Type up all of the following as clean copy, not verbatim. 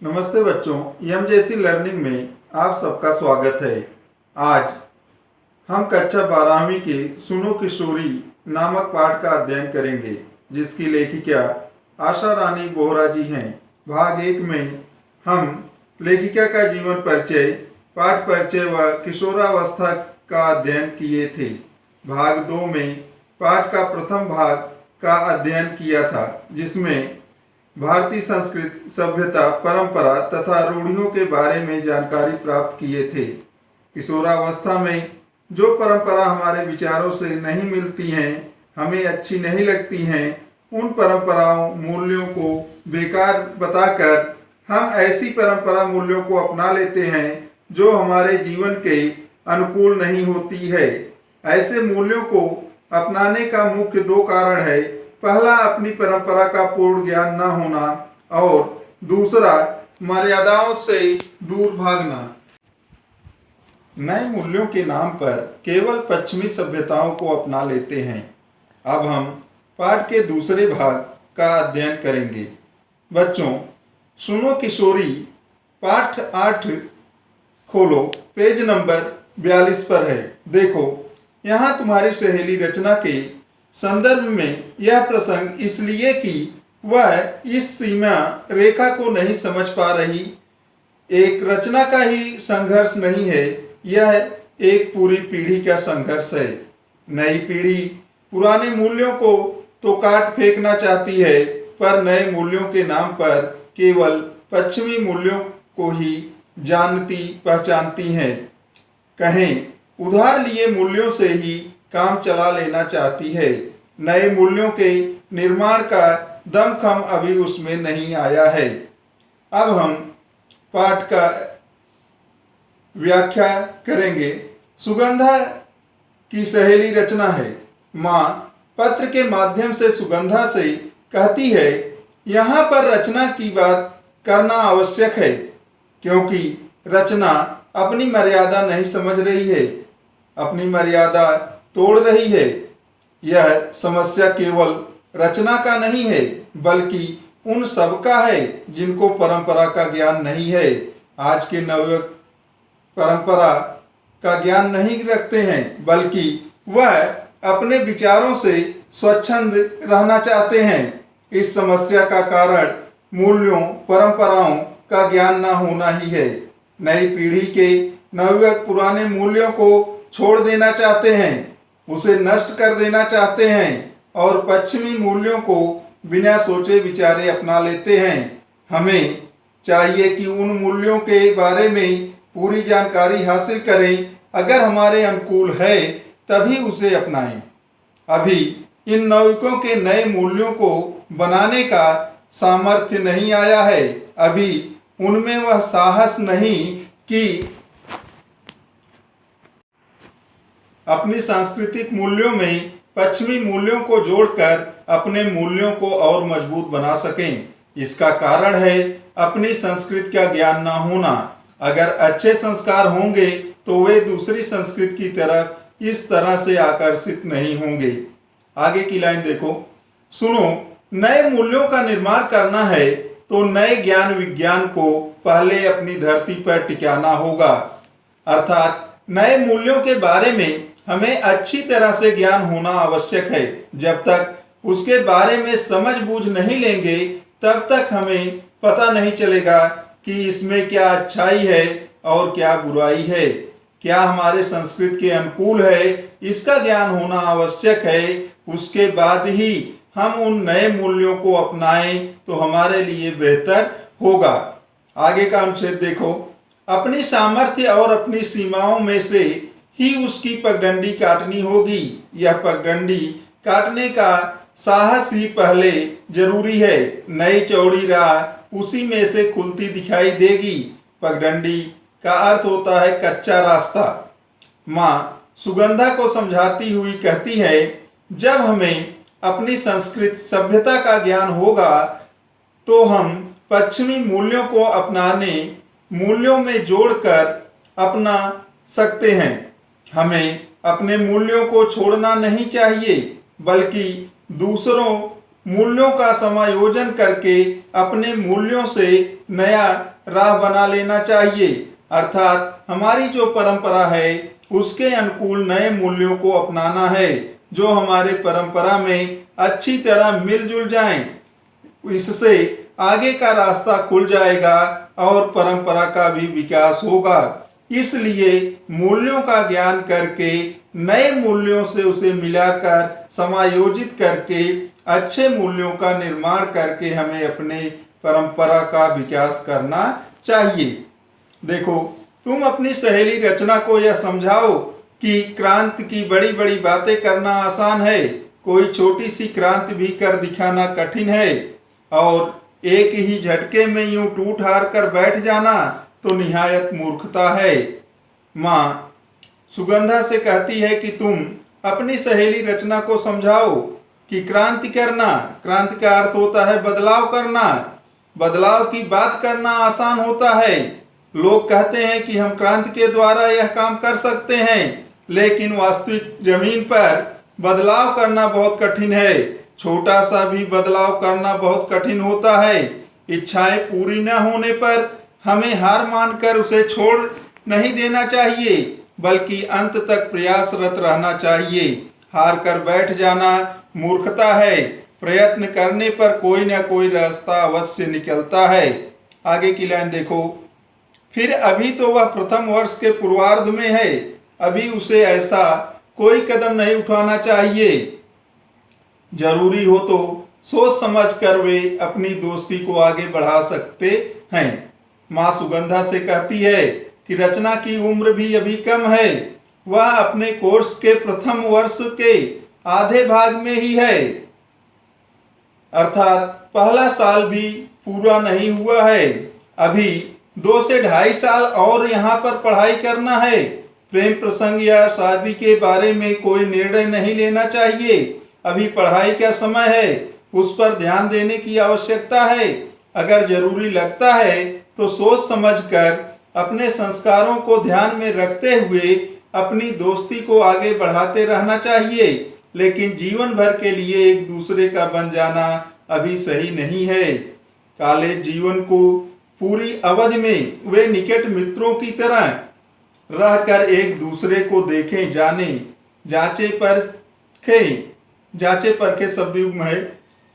नमस्ते बच्चों, MJC learning में आप सबका स्वागत है। आज हम कक्षा 12वीं के सुनो किशोरी नामक पाठ का अध्ययन करेंगे, जिसकी लेखिका आशा रानी बोहरा जी हैं। भाग 1 में हम लेखिका का जीवन परिचय, पाठ परिचय व किशोरावस्था का अध्ययन किए थे। भाग 2 में पाठ का प्रथम भाग का अध्ययन किया था, जिसमें भारतीय संस्कृति, सभ्यता, परंपरा तथा रूढ़ियों के बारे में जानकारी प्राप्त किए थे। किशोरावस्था में जो परंपरा हमारे विचारों से नहीं मिलती हैं, हमें अच्छी नहीं लगती हैं, उन परंपराओं, मूल्यों को बेकार बताकर हम ऐसी परंपरा मूल्यों को अपना लेते हैं जो हमारे जीवन के अनुकूल नहीं होती है। ऐसे मूल्यों को अपनाने का मुख्य 2 कारण है। पहला, अपनी परंपरा का पूर्ण ज्ञान न होना, और दूसरा, मर्यादाओं से दूर भागना। नए मूल्यों के नाम पर केवल पश्चिमी सभ्यताओं को अपना लेते हैं। अब हम पाठ के दूसरे भाग का अध्ययन करेंगे। बच्चों, सुनो किशोरी पाठ 8 खोलो, पेज नंबर 42 पर है। देखो, यहाँ तुम्हारी सहेली रचना के संदर्भ में यह प्रसंग इसलिए कि वह इस सीमा रेखा को नहीं समझ पा रही। एक रचना का ही संघर्ष नहीं है, यह एक पूरी पीढ़ी का संघर्ष है। नई पीढ़ी पुराने मूल्यों को तो काट फेंकना चाहती है, पर नए मूल्यों के नाम पर केवल पश्चिमी मूल्यों को ही जानती पहचानती है। कहें उधार लिए मूल्यों से ही काम चला लेना चाहती है। नए मूल्यों के निर्माण का दमखम अभी उसमें नहीं आया है। अब हम पाठ का व्याख्या करेंगे। सुगंधा की सहेली रचना है। माँ पत्र के माध्यम से सुगंधा से कहती है, यहाँ पर रचना की बात करना आवश्यक है, क्योंकि रचना अपनी मर्यादा नहीं समझ रही है, अपनी मर्यादा तोड़ रही है। यह समस्या केवल रचना का नहीं है, बल्कि उन सब का है जिनको परंपरा का ज्ञान नहीं है। आज के नवयुवक परंपरा का ज्ञान नहीं रखते हैं, बल्कि वह अपने विचारों से स्वच्छंद रहना चाहते हैं। इस समस्या का कारण मूल्यों, परंपराओं का ज्ञान न होना ही है। नई पीढ़ी के नवयुवक पुराने मूल्यों को छोड़ देना चाहते हैं, उसे नष्ट कर देना चाहते हैं, और पश्चिमी मूल्यों को बिना सोचे विचारे अपना लेते हैं। हमें चाहिए कि उन मूल्यों के बारे में पूरी जानकारी हासिल करें। अगर हमारे अनुकूल है तभी उसे अपनाएं। अभी इन नवयुवकों के नए मूल्यों को बनाने का सामर्थ्य नहीं आया है। अभी उनमें वह साहस नहीं कि अपनी सांस्कृतिक मूल्यों में पश्चिमी मूल्यों को जोड़कर अपने मूल्यों को और मजबूत बना सकें। इसका कारण है अपनी संस्कृति का ज्ञान न होना। अगर अच्छे संस्कार होंगे तो वे दूसरी संस्कृति की तरफ इस तरह से आकर्षित नहीं होंगे। आगे की लाइन देखो। सुनो, नए मूल्यों का निर्माण करना है तो नए ज्ञान विज्ञान को पहले अपनी धरती पर टिकाना होगा। अर्थात नए मूल्यों के बारे में हमें अच्छी तरह से ज्ञान होना आवश्यक है। जब तक उसके बारे में समझ बूझ नहीं लेंगे, तब तक हमें पता नहीं चलेगा कि इसमें क्या अच्छाई है और क्या बुराई है, क्या हमारे संस्कृति के अनुकूल है। इसका ज्ञान होना आवश्यक है। उसके बाद ही हम उन नए मूल्यों को अपनाएं तो हमारे लिए बेहतर होगा। आगे का अनुच्छेद देखो। अपनी सामर्थ्य और अपनी सीमाओं में से ही उसकी पगडंडी काटनी होगी। यह पगडंडी काटने का साहस ही पहले जरूरी है। नई चौड़ी राह उसी में से खुलती दिखाई देगी। पगडंडी का अर्थ होता है कच्चा रास्ता। माँ सुगंधा को समझाती हुई कहती है, जब हमें अपनी संस्कृति, सभ्यता का ज्ञान होगा तो हम पश्चिमी मूल्यों को अपनाने, मूल्यों में जोड़कर अपना सकते हैं। हमें अपने मूल्यों को छोड़ना नहीं चाहिए, बल्कि दूसरों मूल्यों का समायोजन करके अपने मूल्यों से नया राह बना लेना चाहिए। अर्थात हमारी जो परंपरा है उसके अनुकूल नए मूल्यों को अपनाना है जो हमारे परंपरा में अच्छी तरह मिलजुल जाएं। इससे आगे का रास्ता खुल जाएगा और परंपरा का भी विकास होगा। इसलिए मूल्यों का ज्ञान करके नए मूल्यों से उसे मिलाकर समायोजित करके अच्छे मूल्यों का निर्माण करके हमें अपने परंपरा का विकास करना चाहिए। देखो, तुम अपनी सहेली रचना को यह समझाओ कि क्रांति की बड़ी बड़ी बातें करना आसान है, कोई छोटी सी क्रांति भी कर दिखाना कठिन है, और एक ही झटके में यूं टूट हार कर बैठ जाना तो निहायत मूर्खता है। माँ सुगंधा से कहती है कि तुम अपनी सहेली रचना को समझाओ कि क्रांति करना, क्रांति का अर्थ होता है बदलाव करना, बदलाव की बात करना आसान होता है। लोग कहते हैं कि हम क्रांति के द्वारा यह काम कर सकते हैं, लेकिन वास्तविक जमीन पर बदलाव करना बहुत कठिन है। छोटा सा भी बदलाव करना बहुत कठिन होता है। इच्छाएं पूरी न होने पर हमें हार मानकर उसे छोड़ नहीं देना चाहिए, बल्कि अंत तक प्रयासरत रहना चाहिए। हार कर बैठ जाना मूर्खता है। प्रयत्न करने पर कोई न कोई रास्ता अवश्य निकलता है। आगे की लाइन देखो। फिर अभी तो वह प्रथम वर्ष के पूर्वार्ध में है, अभी उसे ऐसा कोई कदम नहीं उठाना चाहिए। जरूरी हो तो सोच समझ कर वे अपनी दोस्ती को आगे बढ़ा सकते हैं। माँ सुगंधा से कहती है कि रचना की उम्र भी अभी कम है, वह अपने कोर्स के प्रथम वर्ष के आधे भाग में ही है, अर्थात पहला साल भी पूरा नहीं हुआ है। अभी 2 से 2.5 साल और यहाँ पर पढ़ाई करना है। प्रेम प्रसंग या शादी के बारे में कोई निर्णय नहीं लेना चाहिए। अभी पढ़ाई का समय है, उस पर ध्यान देने की आवश्यकता है। अगर जरूरी लगता है तो सोच समझकर अपने संस्कारों को ध्यान में रखते हुए अपनी दोस्ती को आगे बढ़ाते रहना चाहिए, लेकिन जीवन भर के लिए एक दूसरे का बन जाना अभी सही नहीं है। कॉलेज जीवन को पूरी अवधि में वे निकट मित्रों की तरह रहकर एक दूसरे को देखें, जाने, जांचे परखे शब्द युग में है।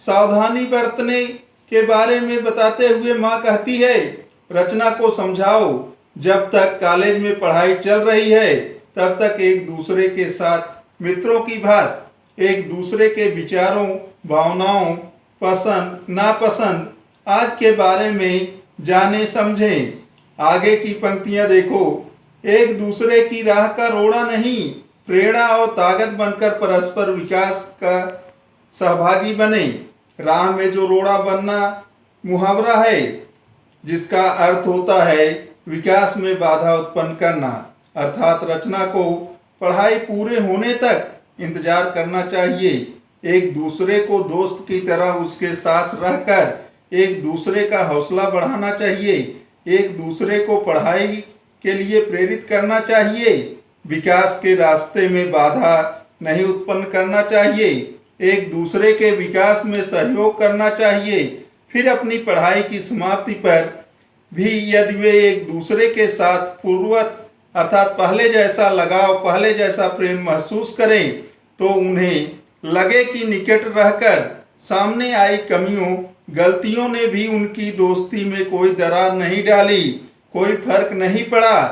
सावधानी बरतने के बारे में बताते हुए माँ कहती है, रचना को समझाओ, जब तक कॉलेज में पढ़ाई चल रही है तब तक एक दूसरे के साथ मित्रों की बात, एक दूसरे के विचारों, भावनाओं, पसंद नापसंद आज के बारे में जाने समझें। आगे की पंक्तियां देखो। एक दूसरे की राह का रोड़ा नहीं, प्रेरणा और ताकत बनकर परस्पर विकास का सहभागी बने। राह में जो रोड़ा बनना मुहावरा है, जिसका अर्थ होता है विकास में बाधा उत्पन्न करना। अर्थात रचना को पढ़ाई पूरे होने तक इंतजार करना चाहिए। एक दूसरे को दोस्त की तरह उसके साथ रहकर एक दूसरे का हौसला बढ़ाना चाहिए। एक दूसरे को पढ़ाई के लिए प्रेरित करना चाहिए। विकास के रास्ते में बाधा नहीं उत्पन्न करना चाहिए। एक दूसरे के विकास में सहयोग करना चाहिए। फिर अपनी पढ़ाई की समाप्ति पर भी यदि वे एक दूसरे के साथ पूर्ववत अर्थात पहले जैसा लगाव, पहले जैसा प्रेम महसूस करें, तो उन्हें लगे कि निकट रहकर सामने आई कमियों, गलतियों ने भी उनकी दोस्ती में कोई दरार नहीं डाली, कोई फर्क नहीं पड़ा,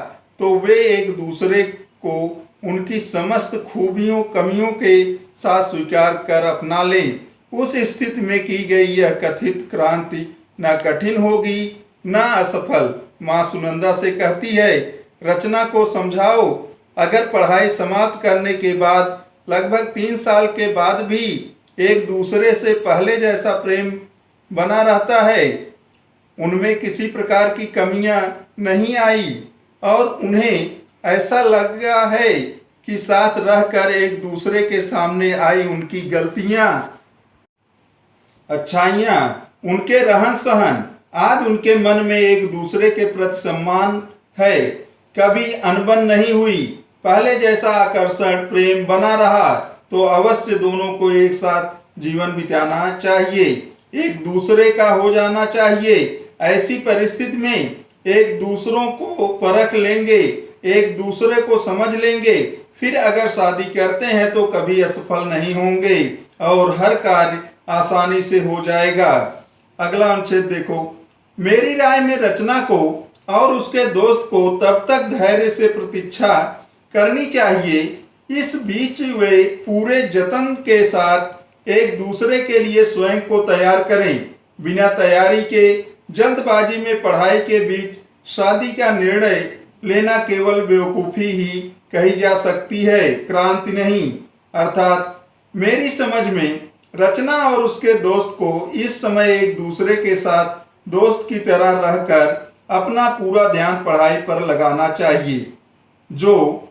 तो वे एक दूसरे को उनकी समस्त खूबियों, कमियों के साथ स्वीकार कर अपना लें। उस स्थिति में की गई यह कथित क्रांति न कठिन होगी न असफल। माँ सुनंदा से कहती है, रचना को समझाओ, अगर पढ़ाई समाप्त करने के बाद लगभग 3 साल के बाद भी एक दूसरे से पहले जैसा प्रेम बना रहता है, उनमें किसी प्रकार की कमियां नहीं आई और उन्हें ऐसा लगा है कि साथ रहकर एक दूसरे के सामने आई उनकी गलतियां, अच्छाइयां, उनके रहन सहन, आज उनके मन में एक दूसरे के प्रति सम्मान है, कभी अनबन नहीं हुई, पहले जैसा आकर्षण प्रेम बना रहा, तो अवश्य दोनों को एक साथ जीवन बिताना चाहिए, एक दूसरे का हो जाना चाहिए। ऐसी परिस्थिति में एक दूसरों को परख लेंगे, एक दूसरे को समझ लेंगे, फिर अगर शादी करते हैं तो कभी असफल नहीं होंगे और हर कार्य आसानी से हो जाएगा। अगला अनुच्छेद देखो। मेरी राय में रचना को और उसके दोस्त को तब तक धैर्य से प्रतीक्षा करनी चाहिए, इस बीच वे पूरे जतन के साथ एक दूसरे के लिए स्वयं को तैयार करें। बिना तैयारी के जल्दबाजी में पढ़ाई के बीच शादी का निर्णय लेना केवल बेवकूफ़ी ही कही जा सकती है, क्रांति नहीं। अर्थात मेरी समझ में रचना और उसके दोस्त को इस समय एक दूसरे के साथ दोस्त की तरह रहकर अपना पूरा ध्यान पढ़ाई पर लगाना चाहिए। जो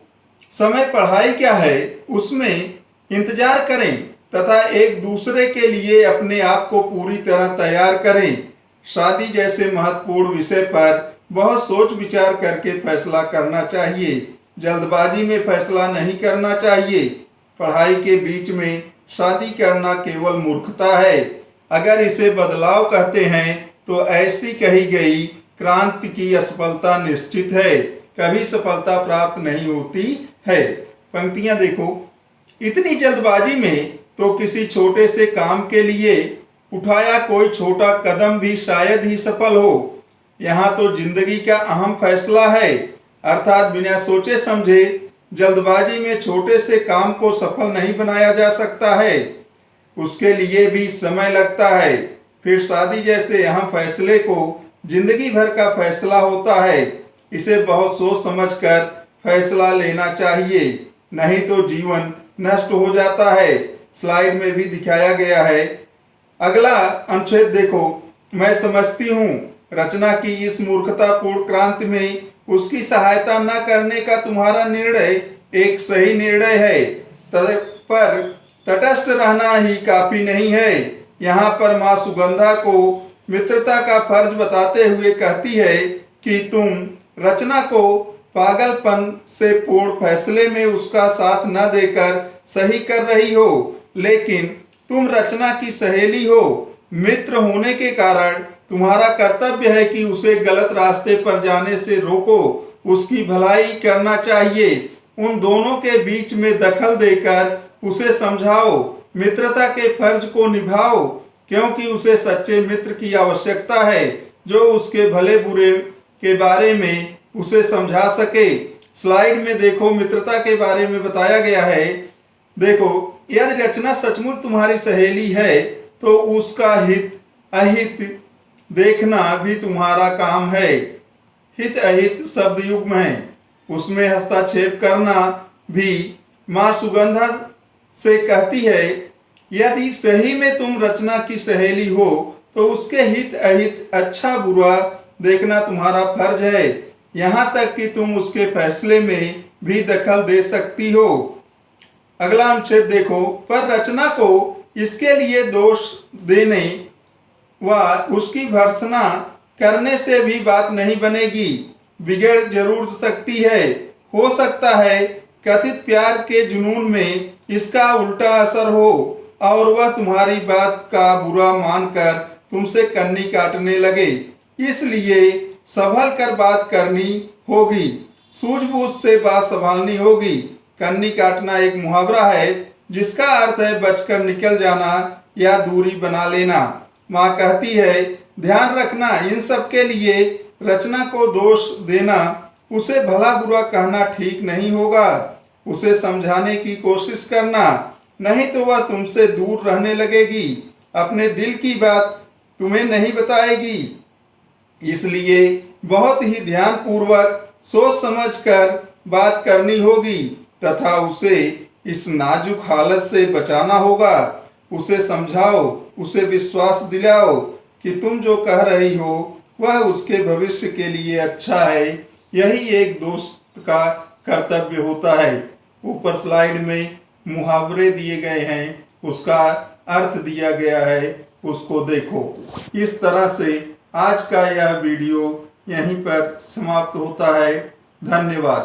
समय पढ़ाई क्या है उसमें इंतजार करें तथा एक दूसरे के लिए अपने आप को पूरी तरह तैयार करें। शादी जैसे महत्वपूर्ण विषय पर बहुत सोच विचार करके फैसला करना चाहिए, जल्दबाजी में फैसला नहीं करना चाहिए। पढ़ाई के बीच में शादी करना केवल मूर्खता है। अगर इसे बदलाव कहते हैं तो ऐसी कही गई क्रांति की असफलता निश्चित है, कभी सफलता प्राप्त नहीं होती है। पंक्तियां देखो। इतनी जल्दबाजी में तो किसी छोटे से काम के लिए उठाया कोई छोटा कदम भी शायद ही सफल हो। यहाँ तो जिंदगी का अहम फैसला है, अर्थात बिना सोचे समझे जल्दबाजी में छोटे से काम को सफल नहीं बनाया जा सकता है, उसके लिए भी समय लगता है। फिर शादी जैसे अहम फैसले को जिंदगी भर का फैसला होता है, इसे बहुत सोच समझकर फैसला लेना चाहिए, नहीं तो जीवन नष्ट हो जाता है। स्लाइड में भी दिखाया गया है। अगला अनुच्छेद देखो। मैं समझती हूँ रचना की इस मूर्खतापूर्ण क्रांति में उसकी सहायता न करने का तुम्हारा निर्णय एक सही निर्णय है, पर तटस्थ रहना ही काफी नहीं है। यहाँ पर माँ सुगंधा को मित्रता का फर्ज बताते हुए कहती है कि तुम रचना को पागलपन से पूर्ण फैसले में उसका साथ न देकर सही कर रही हो, लेकिन तुम रचना की सहेली हो। मित्र होने के कारण तुम्हारा कर्तव्य है कि उसे गलत रास्ते पर जाने से रोको, उसकी भलाई करना चाहिए। उन दोनों के बीच में दखल देकर उसे समझाओ, मित्रता के फर्ज को निभाओ, क्योंकि उसे सच्चे मित्र की आवश्यकता है जो उसके भले बुरे के बारे में उसे समझा सके। स्लाइड में देखो, मित्रता के बारे में बताया गया है। देखो, यदि रचना सचमुच तुम्हारी सहेली है तो उसका हित अहित देखना भी तुम्हारा काम है। हित अहित शब्द युग्म है, उसमें हस्तक्षेप करना भी। माँ सुगंधा से कहती है, यदि सही में तुम रचना की सहेली हो तो उसके हित अहित अच्छा बुरा देखना तुम्हारा फर्ज है, यहाँ तक कि तुम उसके फैसले में भी दखल दे सकती हो। अगला अनुच्छेद देखो। पर रचना को इसके लिए दोष देने व उसकी भर्त्सना करने से भी बात नहीं बनेगी, बिगड़ जरूर सकती है। हो सकता है कथित प्यार के जुनून में इसका उल्टा असर हो और वह तुम्हारी बात का बुरा मानकर तुमसे कन्नी काटने लगे। इसलिए संभल कर बात करनी होगी, सूझबूझ से बात संभालनी होगी। कन्नी काटना एक मुहावरा है जिसका अर्थ है बचकर निकल जाना या दूरी बना लेना। माँ कहती है, ध्यान रखना, इन सब के लिए रचना को दोष देना, उसे भला बुरा कहना ठीक नहीं होगा। उसे समझाने की कोशिश करना, नहीं तो वह तुमसे दूर रहने लगेगी, अपने दिल की बात तुम्हें नहीं बताएगी। इसलिए बहुत ही ध्यानपूर्वक सोच समझकर बात करनी होगी तथा उसे इस नाजुक हालत से बचाना होगा। उसे समझाओ, उसे विश्वास दिलाओ कि तुम जो कह रही हो वह उसके भविष्य के लिए अच्छा है। यही एक दोस्त का कर्तव्य होता है। ऊपर स्लाइड में मुहावरे दिए गए हैं, उसका अर्थ दिया गया है, उसको देखो। इस तरह से आज का यह वीडियो यहीं पर समाप्त होता है। धन्यवाद।